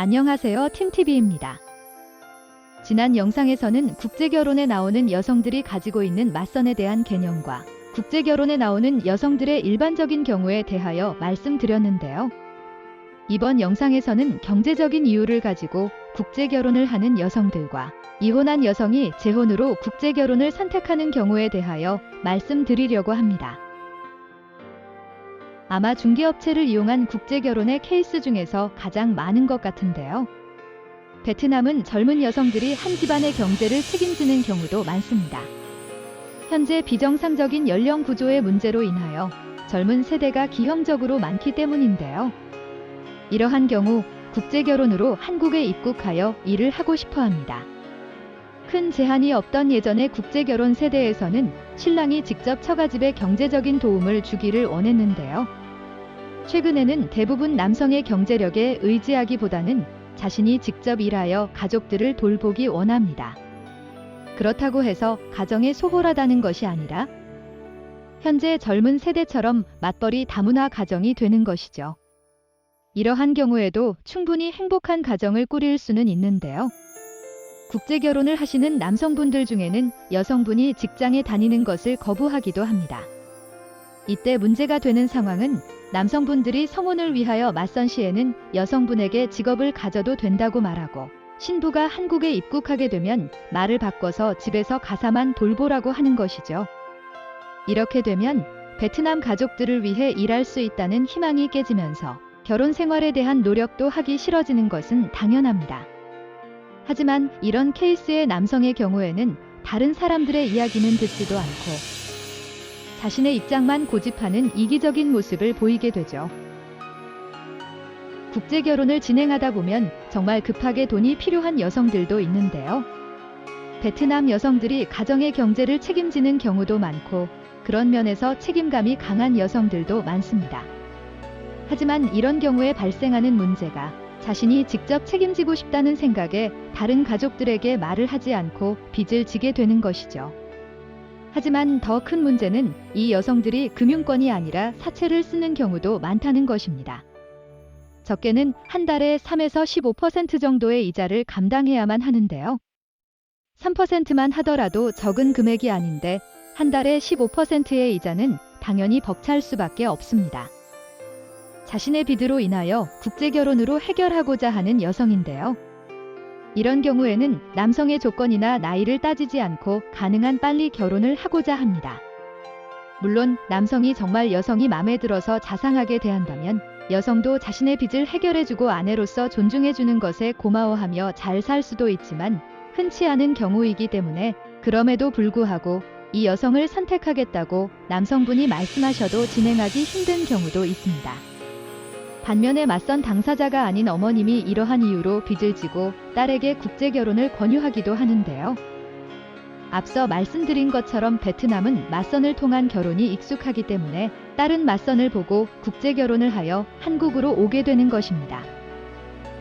안녕하세요, 팀TV입니다. 지난 영상에서는 국제결혼에 나오는 여성들이 가지고 있는 맞선에 대한 개념과 국제결혼에 나오는 여성들의 일반적인 경우에 대하여 말씀드렸는데요. 이번 영상에서는 경제적인 이유를 가지고 국제결혼을 하는 여성들과 이혼한 여성이 재혼으로 국제결혼을 선택하는 경우에 대하여 말씀드리려고 합니다. 아마 중개업체를 이용한 국제결혼의 케이스 중에서 가장 많은 것 같은데요. 베트남은 젊은 여성들이 한 집안의 경제를 책임지는 경우도 많습니다. 현재 비정상적인 연령 구조의 문제로 인하여 젊은 세대가 기형적으로 많기 때문인데요. 이러한 경우 국제결혼으로 한국에 입국하여 일을 하고 싶어 합니다. 큰 제한이 없던 예전의 국제결혼 세대에서는 신랑이 직접 처가집에 경제적인 도움을 주기를 원했는데요. 최근에는 대부분 남성의 경제력에 의지하기보다는 자신이 직접 일하여 가족들을 돌보기 원합니다. 그렇다고 해서 가정에 소홀하다는 것이 아니라 현재 젊은 세대처럼 맞벌이 다문화 가정이 되는 것이죠. 이러한 경우에도 충분히 행복한 가정을 꾸릴 수는 있는데요. 국제결혼을 하시는 남성분들 중에는 여성분이 직장에 다니는 것을 거부하기도 합니다. 이때 문제가 되는 상황은 남성분들이 성혼을 위하여 맞선 시에는 여성분에게 직업을 가져도 된다고 말하고 신부가 한국에 입국하게 되면 말을 바꿔서 집에서 가사만 돌보라고 하는 것이죠. 이렇게 되면 베트남 가족들을 위해 일할 수 있다는 희망이 깨지면서 결혼 생활에 대한 노력도 하기 싫어지는 것은 당연합니다. 하지만 이런 케이스의 남성의 경우에는 다른 사람들의 이야기는 듣지도 않고 자신의 입장만 고집하는 이기적인 모습을 보이게 되죠. 국제결혼을 진행하다 보면 정말 급하게 돈이 필요한 여성들도 있는데요. 베트남 여성들이 가정의 경제를 책임지는 경우도 많고 그런 면에서 책임감이 강한 여성들도 많습니다. 하지만 이런 경우에 발생하는 문제가 자신이 직접 책임지고 싶다는 생각에 다른 가족들에게 말을 하지 않고 빚을 지게 되는 것이죠. 하지만 더 큰 문제는 이 여성들이 금융권이 아니라 사채를 쓰는 경우도 많다는 것입니다. 적게는 한 달에 3에서 15% 정도의 이자를 감당해야만 하는데요. 3%만 하더라도 적은 금액이 아닌데 한 달에 15%의 이자는 당연히 벅찰 수밖에 없습니다. 자신의 빚으로 인하여 국제결혼으로 해결하고자 하는 여성인데요. 이런 경우에는 남성의 조건이나 나이를 따지지 않고 가능한 빨리 결혼을 하고자 합니다. 물론 남성이 정말 여성이 마음에 들어서 자상하게 대한다면 여성도 자신의 빚을 해결해주고 아내로서 존중해주는 것에 고마워하며 잘 살 수도 있지만 흔치 않은 경우이기 때문에 그럼에도 불구하고 이 여성을 선택하겠다고 남성분이 말씀하셔도 진행하기 힘든 경우도 있습니다. 반면에 맞선 당사자가 아닌 어머님이 이러한 이유로 빚을 지고 딸에게 국제결혼을 권유하기도 하는데요. 앞서 말씀드린 것처럼 베트남은 맞선을 통한 결혼이 익숙하기 때문에 딸은 맞선을 보고 국제결혼을 하여 한국으로 오게 되는 것입니다.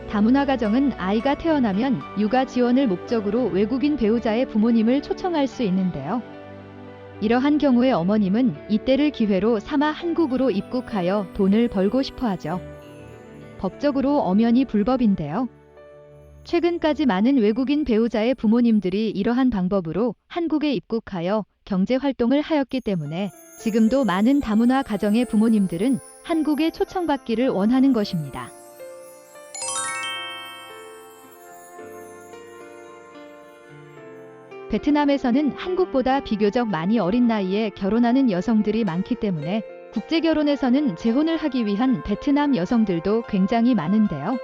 다문화 가정은 아이가 태어나면 육아 지원을 목적으로 외국인 배우자의 부모님을 초청할 수 있는데요. 이러한 경우에 어머님은 이때를 기회로 삼아 한국으로 입국하여 돈을 벌고 싶어 하죠. 법적으로 엄연히 불법인데요. 최근까지 많은 외국인 배우자의 부모님들이 이러한 방법으로 한국에 입국하여 경제활동을 하였기 때문에 지금도 많은 다문화 가정의 부모님들은 한국에 초청받기를 원하는 것입니다. 베트남에서는 한국보다 비교적 많이 어린 나이에 결혼하는 여성들이 많기 때문에 국제결혼에서는 재혼을 하기 위한 베트남 여성들도 굉장히 많은데요.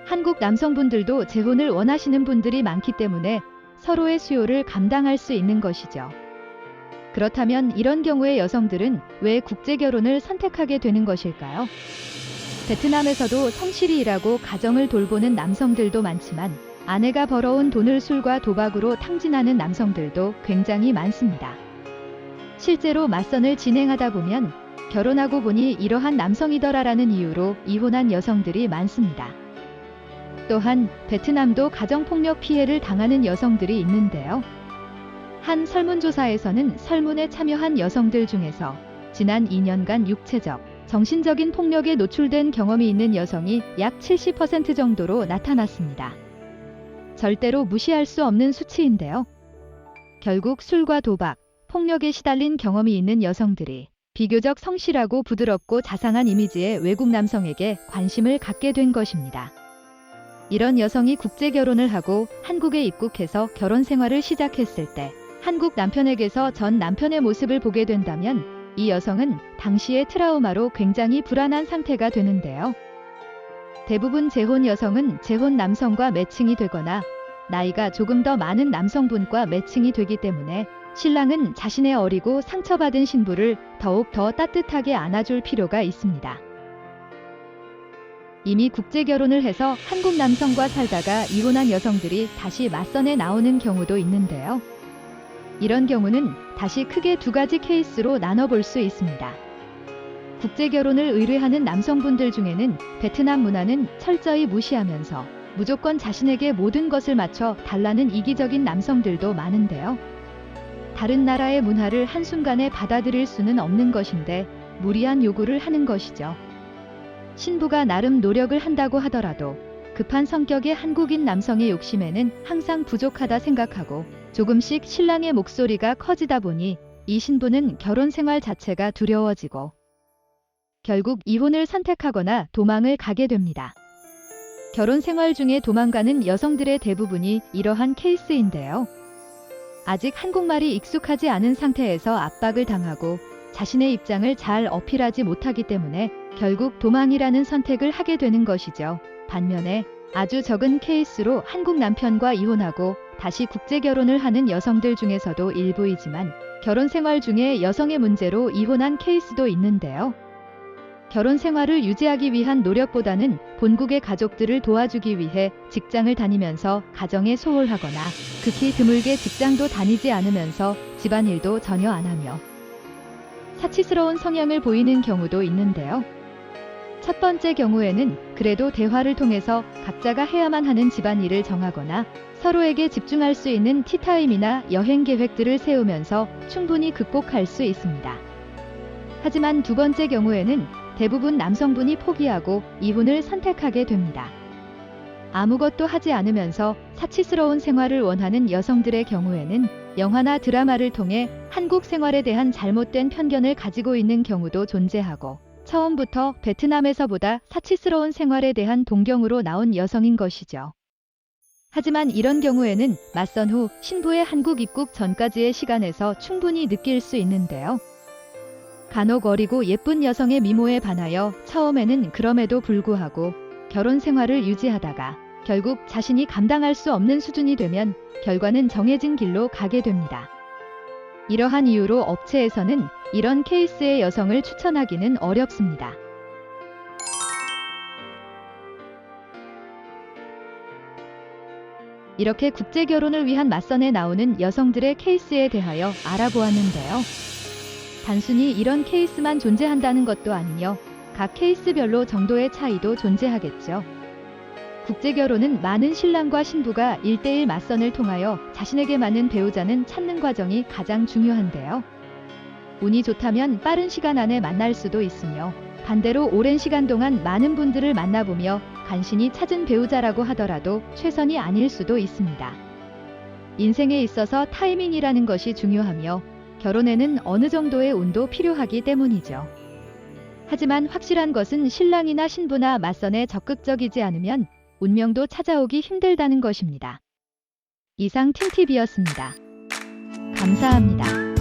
한국 남성분들도 재혼을 원하시는 분들이 많기 때문에 서로의 수요를 감당할 수 있는 것이죠. 그렇다면 이런 경우에 여성들은 왜 국제결혼을 선택하게 되는 것일까요? 베트남에서도 성실히 일하고 가정을 돌보는 남성들도 많지만 아내가 벌어온 돈을 술과 도박으로 탕진하는 남성들도 굉장히 많습니다. 실제로 맞선을 진행하다 보면 결혼하고 보니 이러한 남성이더라라는 이유로 이혼한 여성들이 많습니다. 또한 베트남도 가정폭력 피해를 당하는 여성들이 있는데요. 한 설문조사에서는 설문에 참여한 여성들 중에서 지난 2년간 육체적, 정신적인 폭력에 노출된 경험이 있는 여성이 약 70% 정도로 나타났습니다. 절대로 무시할 수 없는 수치인데요. 결국 술과 도박, 폭력에 시달린 경험이 있는 여성들이 비교적 성실하고 부드럽고 자상한 이미지의 외국 남성에게 관심을 갖게 된 것입니다. 이런 여성이 국제 결혼을 하고 한국에 입국해서 결혼 생활을 시작했을 때 한국 남편에게서 전 남편의 모습을 보게 된다면 이 여성은 당시의 트라우마로 굉장히 불안한 상태가 되는데요. 대부분 재혼 여성은 재혼 남성과 매칭이 되거나 나이가 조금 더 많은 남성분과 매칭이 되기 때문에 신랑은 자신의 어리고 상처받은 신부를 더욱 더 따뜻하게 안아줄 필요가 있습니다. 이미 국제 결혼을 해서 한국 남성과 살다가 이혼한 여성들이 다시 맞선에 나오는 경우도 있는데요. 이런 경우는 다시 크게 두 가지 케이스로 나눠볼 수 있습니다. 국제 결혼을 의뢰하는 남성분들 중에는 베트남 문화는 철저히 무시하면서 무조건 자신에게 모든 것을 맞춰 달라는 이기적인 남성들도 많은데요. 다른 나라의 문화를 한순간에 받아들일 수는 없는 것인데 무리한 요구를 하는 것이죠. 신부가 나름 노력을 한다고 하더라도 급한 성격의 한국인 남성의 욕심에는 항상 부족하다 생각하고 조금씩 신랑의 목소리가 커지다 보니 이 신부는 결혼 생활 자체가 두려워지고 결국 이혼을 선택하거나 도망을 가게 됩니다. 결혼 생활 중에 도망가는 여성들의 대부분이 이러한 케이스인데요. 아직 한국말이 익숙하지 않은 상태에서 압박을 당하고 자신의 입장을 잘 어필하지 못하기 때문에 결국 도망이라는 선택을 하게 되는 것이죠. 반면에 아주 적은 케이스로 한국 남편과 이혼하고 다시 국제 결혼을 하는 여성들 중에서도 일부이지만 결혼 생활 중에 여성의 문제로 이혼한 케이스도 있는데요. 결혼 생활을 유지하기 위한 노력보다는 본국의 가족들을 도와주기 위해 직장을 다니면서 가정에 소홀하거나 극히 드물게 직장도 다니지 않으면서 집안일도 전혀 안 하며 사치스러운 성향을 보이는 경우도 있는데요. 첫 번째 경우에는 그래도 대화를 통해서 각자가 해야만 하는 집안일을 정하거나 서로에게 집중할 수 있는 티타임이나 여행 계획들을 세우면서 충분히 극복할 수 있습니다. 하지만 두 번째 경우에는 대부분 남성분이 포기하고 이혼을 선택하게 됩니다. 아무것도 하지 않으면서 사치스러운 생활을 원하는 여성들의 경우에는 영화나 드라마를 통해 한국 생활에 대한 잘못된 편견을 가지고 있는 경우도 존재하고 처음부터 베트남에서보다 사치스러운 생활에 대한 동경으로 나온 여성인 것이죠. 하지만 이런 경우에는 맞선 후 신부의 한국 입국 전까지의 시간에서 충분히 느낄 수 있는데요. 간혹 어리고 예쁜 여성의 미모에 반하여 처음에는 그럼에도 불구하고 결혼 생활을 유지하다가 결국 자신이 감당할 수 없는 수준이 되면 결과는 정해진 길로 가게 됩니다. 이러한 이유로 업체에서는 이런 케이스의 여성을 추천하기는 어렵습니다. 이렇게 국제 결혼을 위한 맞선에 나오는 여성들의 케이스에 대하여 알아보았는데요. 단순히 이런 케이스만 존재한다는 것도 아니며 각 케이스별로 정도의 차이도 존재하겠죠. 국제 결혼은 많은 신랑과 신부가 1:1 맞선을 통하여 자신에게 맞는 배우자는 찾는 과정이 가장 중요한데요. 운이 좋다면 빠른 시간 안에 만날 수도 있으며 반대로 오랜 시간 동안 많은 분들을 만나보며 간신히 찾은 배우자라고 하더라도 최선이 아닐 수도 있습니다. 인생에 있어서 타이밍이라는 것이 중요하며 결혼에는 어느 정도의 운도 필요하기 때문이죠. 하지만 확실한 것은 신랑이나 신부나 맞선에 적극적이지 않으면 운명도 찾아오기 힘들다는 것입니다. 이상 틴팁이었습니다. 감사합니다.